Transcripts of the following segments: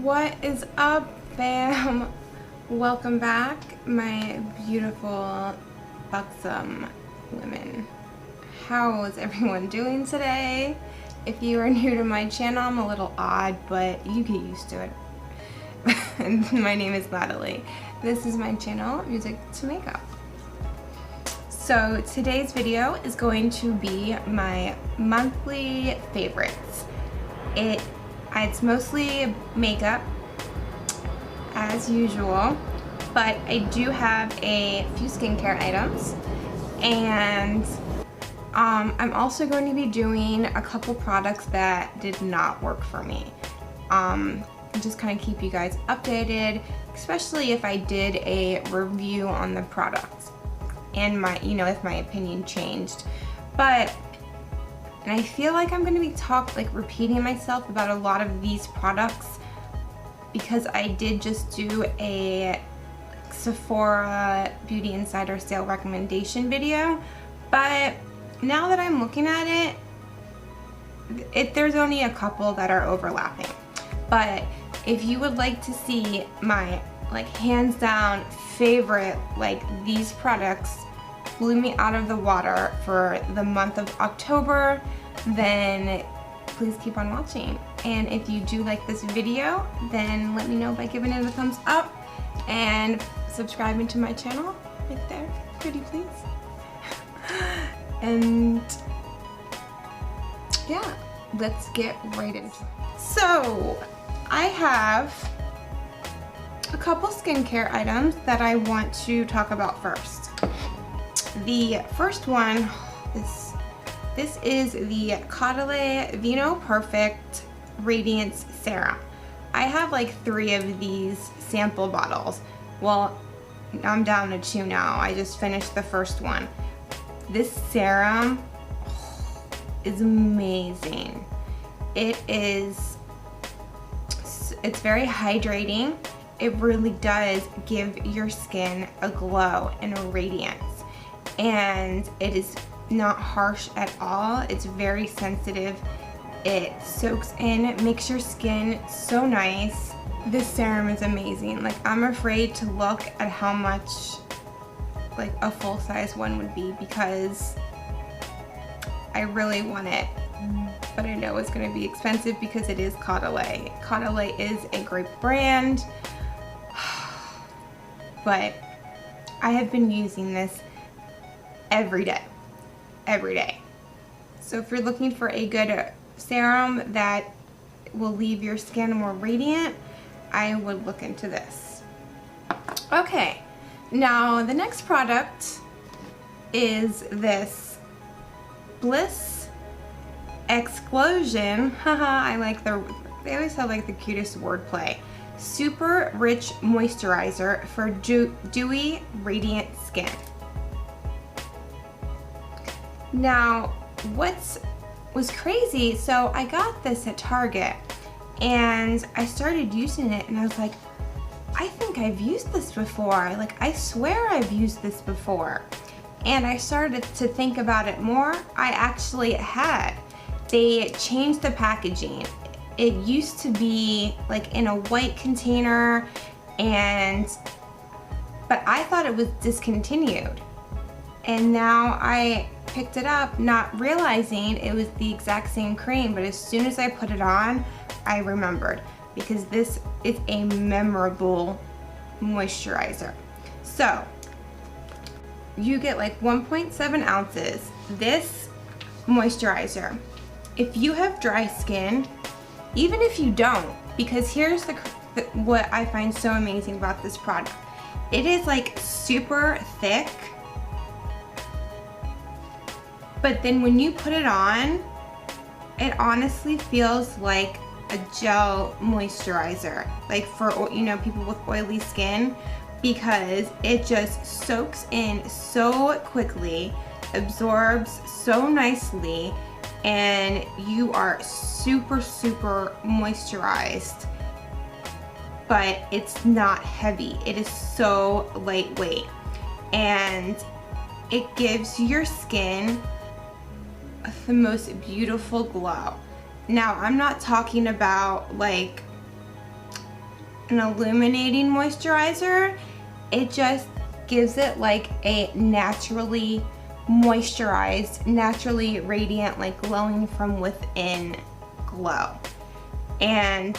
What is up, fam? Welcome back, my beautiful, buxom women. How is everyone doing today? If you are new to my channel, I'm a little odd, but you get used to it. My name is CAUDALIE. This is my channel, Music2makeup. So today's video is going to be my monthly favorites. It's mostly makeup, as usual, but I do have a few skincare items, and I'm also going to be doing a couple products that did not work for me. Just kind of keep you guys updated, especially if I did a review on the products and my, if my opinion changed. And I feel like I'm going to be repeating myself about a lot of these products because I did just do a Sephora Beauty Insider sale recommendation video. But now that I'm looking at it, there's only a couple that are overlapping. But if you would like to see my hands down favorite, these products blew me out of the water for the month of October, then please keep on watching. And if you do like this video, then let me know by giving it a thumbs up and subscribing to my channel right there, pretty please. And yeah, let's get right into it. So I have a couple skincare items that I want to talk about first. The first one is this is the CAUDALIE VINOPERFECT Radiance Serum. I have 3 of these sample bottles. Well, I'm down to 2 now. I just finished the first one. This serum is amazing. It's very hydrating. It really does give your skin a glow and a radiance. And it is not harsh at all. It's very sensitive. It soaks in, makes your skin so nice. This serum is amazing. I'm afraid to look at how much a full-size one would be because I really want it, but I know it's going to be expensive because it is CAUDALIE. CAUDALIE is a great brand, but I have been using this every day. So if you're looking for a good serum that will leave your skin more radiant, I would look into this. Okay, now the next product is this BLISS EX-GLOW-TION. Haha, they always have the cutest wordplay. Super rich moisturizer for dewy, radiant skin. Now, was crazy, so I got this at Target and I started using it and I was like, I think I've used this before. I swear I've used this before. And I started to think about it more. I actually had. They changed the packaging. It used to be in a white container, but I thought it was discontinued. And now I picked it up not realizing it was the exact same cream, but as soon as I put it on, I remembered, because this is a memorable moisturizer. So you get 1.7 ounces. This moisturizer, if you have dry skin, even if you don't, because here's what I find so amazing about this product. It is super thick, but then when you put it on, it honestly feels like a gel moisturizer, for people with oily skin, because it just soaks in so quickly, absorbs so nicely, and you are super moisturized, but it's not heavy. It is so lightweight, and it gives your skin the most beautiful glow. Now, I'm not talking about an illuminating moisturizer. It just gives it like a naturally moisturized, naturally radiant, like glowing from within glow. And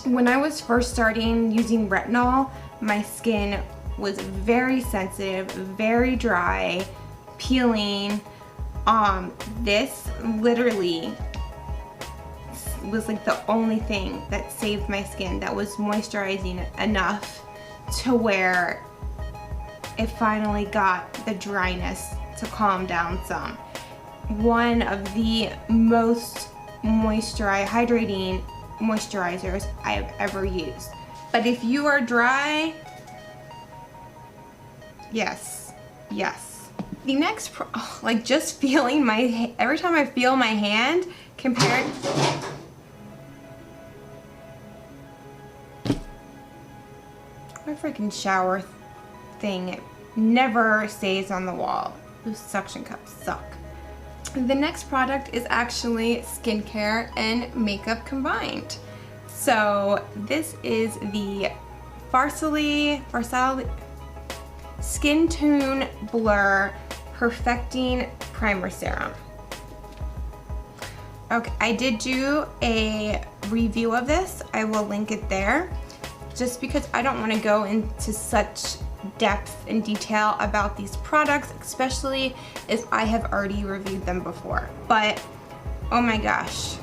when I was first starting using retinol, my skin was very sensitive, very dry, peeling. This literally was like the only thing that saved my skin, that was moisturizing enough to where it finally got the dryness to calm down some. One of the most hydrating moisturizers I have ever used. But if you are dry, yes, yes. The next, like just feeling my, every time I feel my hand compared, my freaking shower thing never stays on the wall. Those suction cups suck. The next product is actually skincare and makeup combined. So this is the FARSALI SKINTUNE Blur Perfecting Primer Serum. Okay, I did do a review of this. I will link it there, just because I don't want to go into such depth and detail about these products, especially if I have already reviewed them before. But oh my gosh,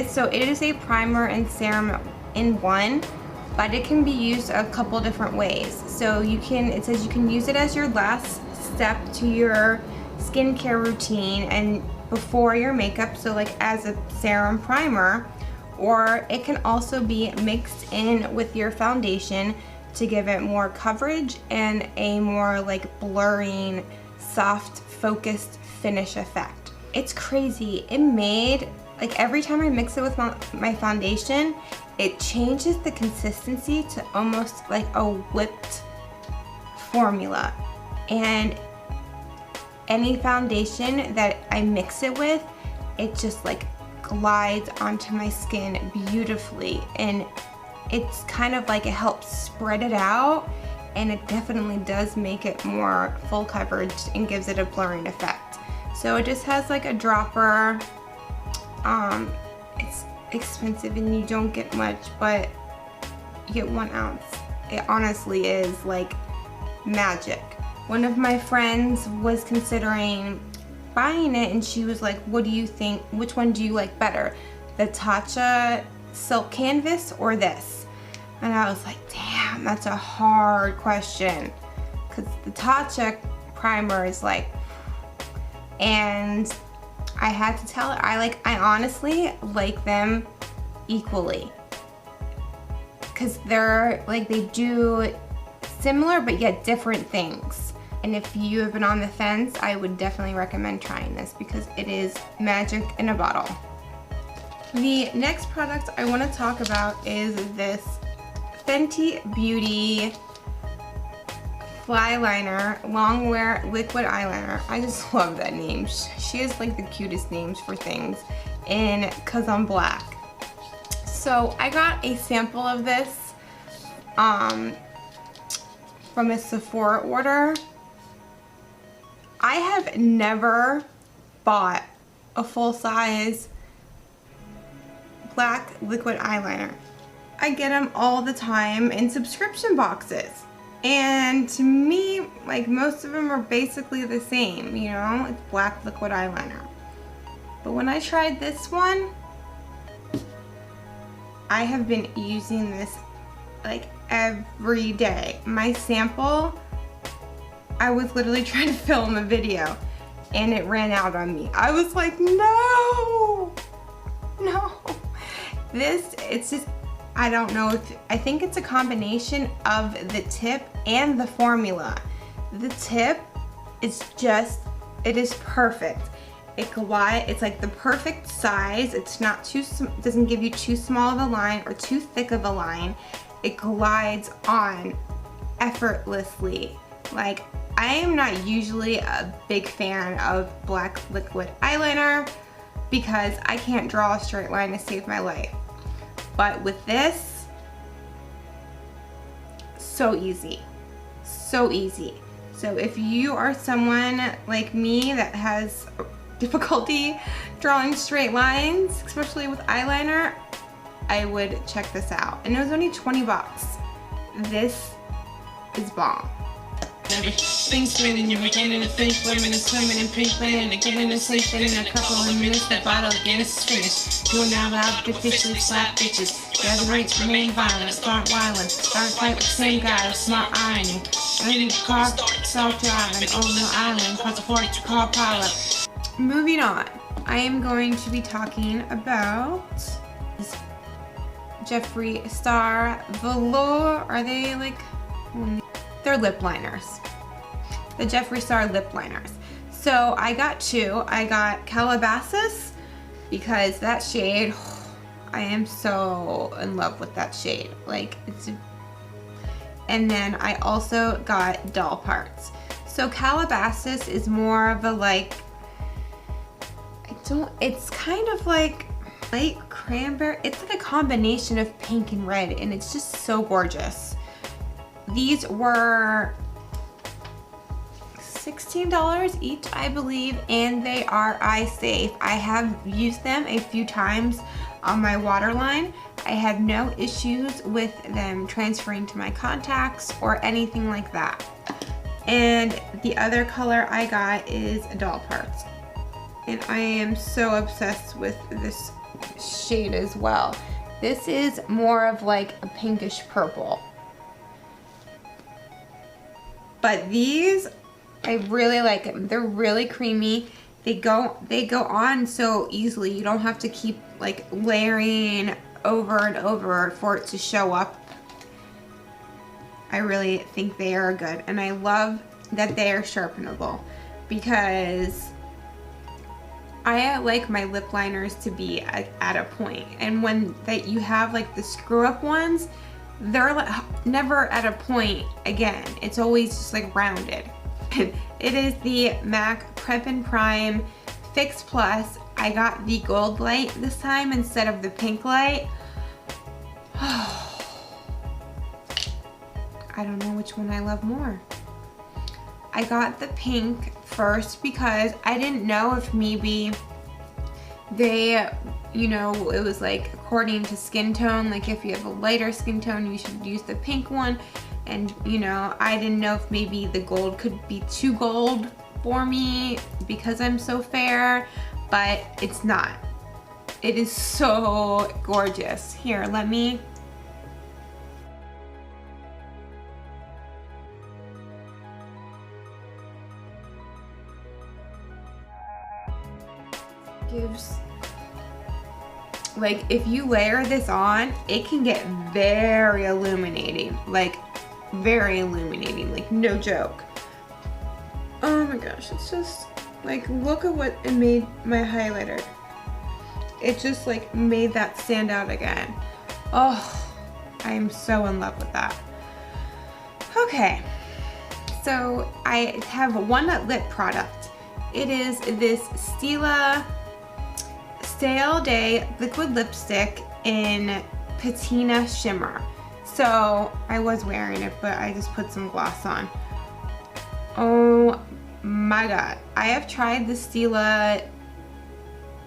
so it is a primer and serum in one, but it can be used a couple different ways. So you can, it says you can use it as your last step to your skincare routine and before your makeup, so like as a serum primer, or it can also be mixed in with your foundation to give it more coverage and a more like blurring, soft, focused finish effect. It's crazy. It made, like every time I mix it with my foundation, it changes the consistency to almost like a whipped formula. And any foundation that I mix it with, it just like glides onto my skin beautifully, and it's kind of like it helps spread it out, and it definitely does make it more full coverage and gives it a blurring effect. So it just has like a dropper. It's expensive and you don't get much, but you get 1 ounce. It honestly is like magic. One of my friends was considering buying it and she was like, what do you think, which one do you like better? The Tatcha Silk Canvas or this? And I was like, damn, that's a hard question. Because the Tatcha primer is like, and I had to tell her, I honestly like them equally. Because they're like, they do similar but yet different things. And if you have been on the fence, I would definitely recommend trying this because it is magic in a bottle. The next product I want to talk about is this Fenty Beauty FLYLINER Long Wear Liquid Eyeliner. I just love that name. She has like the cutest names for things in Cause I'm Black. So I got a sample of this from a Sephora order. I have never bought a full-size black liquid eyeliner. I get them all the time in subscription boxes. And to me, like most of them are basically the same, you know? It's black liquid eyeliner. But when I tried this one, I have been using this like every day. My sample, I was literally trying to film a video and it ran out on me. I was like, no. This, it's just, I don't know if, I think it's a combination of the tip and the formula. The tip is just, it is perfect. It glides, it's like the perfect size. It's not too, doesn't give you too small of a line or too thick of a line. It glides on effortlessly. Like, I am not usually a big fan of black liquid eyeliner because I can't draw a straight line to save my life. But with this, so easy. So easy. So if you are someone like me that has difficulty drawing straight lines, especially with eyeliner, I would check this out. And it was only 20 bucks. This is bomb. Everything's spinning, you're beginning to think, women and swimming in pink linen, and getting to sleep in a couple of minutes, that bottle again is finished. You are now allowed to officially slap bitches. Gather rates remain violent, start wildin', start fight with the same guy with smart ironing. Ready to car, start driving, on the island, cause a fork to car pilot. Moving on, I am going to be talking about JEFFREE Star Velour. Are they like, they're lip liners. The JEFFREE Star lip liners. So I got two. I got Calabasas because that shade, I am so in love with that shade. Like it's, and then I also got Doll Parts. So Calabasas is more of a like, it's kind of like light cranberry. It's like a combination of pink and red, and it's just so gorgeous. These were $16 each, I believe, and they are eye safe. I have used them a few times on my waterline. I had no issues with them transferring to my contacts or anything like that. And the other color I got is Doll Parts. And I am so obsessed with this shade as well. This is more of like a pinkish purple. But these, I really like them. They're really creamy. They go on so easily. You don't have to keep like layering over and over for it to show up. I really think they are good. And I love that they are sharpenable because I like my lip liners to be at a point. And when you have like the screw up ones, they're like never at a point again. It's always just like rounded. It is the MAC Prep and Prime Fix Plus. I got the gold light this time instead of the pink light. I don't know which one I love more. I got the pink first because I didn't know if maybe they, you know, it was like according to skin tone, like if you have a lighter skin tone, you should use the pink one. And, you know, I didn't know if maybe the gold could be too gold for me because I'm so fair, but it's not. It is so gorgeous. Here, let me. Gives, like, if you layer this on, it can get very illuminating, like very illuminating, like no joke. Oh my gosh, it's just like, look at what it made my highlighter. It just like made that stand out again. Oh, I am so in love with that. Okay, so I have one lip product. It is this STILA Stale Day liquid lipstick in Patina Shimmer. So I was wearing it, but I just put some gloss on. Oh my god. I have tried the STILA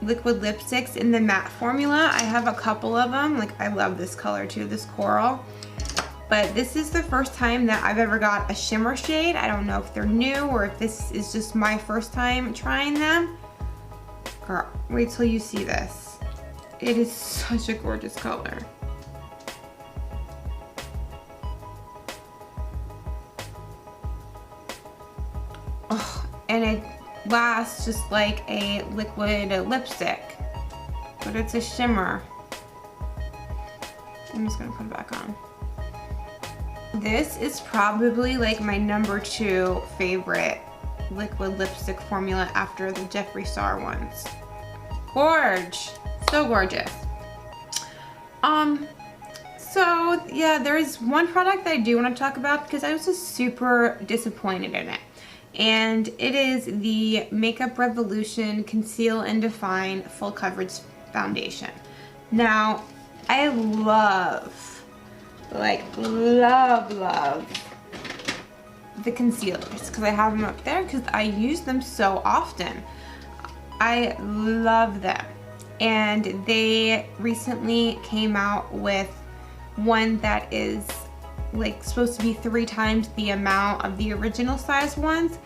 liquid lipsticks in the matte formula. I have a couple of them. Like, I love this color too, this coral. But this is the first time that I've ever got a shimmer shade. I don't know if they're new or if this is just my first time trying them. Girl, wait till you see this. It is such a gorgeous color. Oh, and it lasts just like a liquid lipstick, but it's a shimmer. I'm just gonna put it back on. This is probably like my #2 favorite liquid lipstick formula after the JEFFREE Star ones. Gorge, so gorgeous. So yeah, there's one product that I do want to talk about because I was just super disappointed in it. And it is the Makeup Revolution Conceal and Define Full Coverage Foundation. Now, I love like love the concealers because I have them up there because I use them so often. I love them. And they recently came out with one that is like supposed to be 3 times the amount of the original size ones,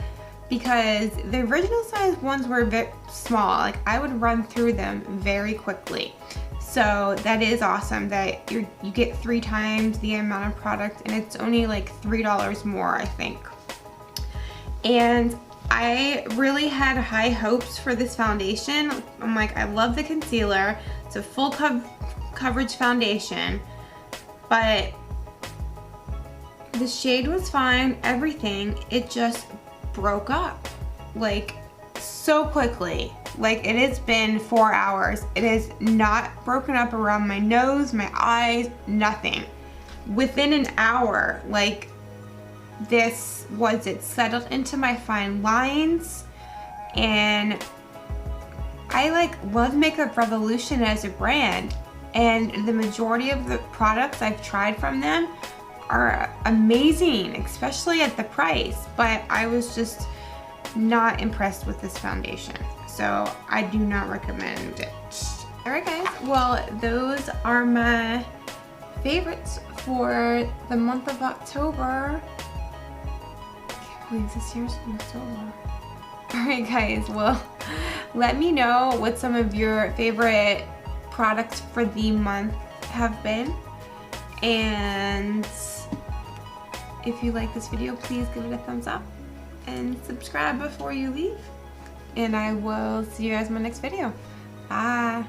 because the original size ones were very small. Like I would run through them very quickly. So that is awesome that you get 3 times the amount of product, and it's only like $3 more, I think. And I really had high hopes for this foundation. I'm like, I love the concealer. It's a full coverage foundation, but the shade was fine, everything. It just broke up like so quickly. Like it has been 4 hours. It is not broken up around my nose, my eyes, nothing. Within an hour, like this was it settled into my fine lines. And I like love Makeup Revolution as a brand, and the majority of the products I've tried from them are amazing, especially at the price, but I was just not impressed with this foundation, so I do not recommend it. Alright guys, well those are my favorites for the month of October. I can't believe this year's almost over. Alright guys, well let me know what some of your favorite products for the month have been, and if you like this video, please give it a thumbs up and subscribe before you leave. And I will see you guys in my next video. Bye.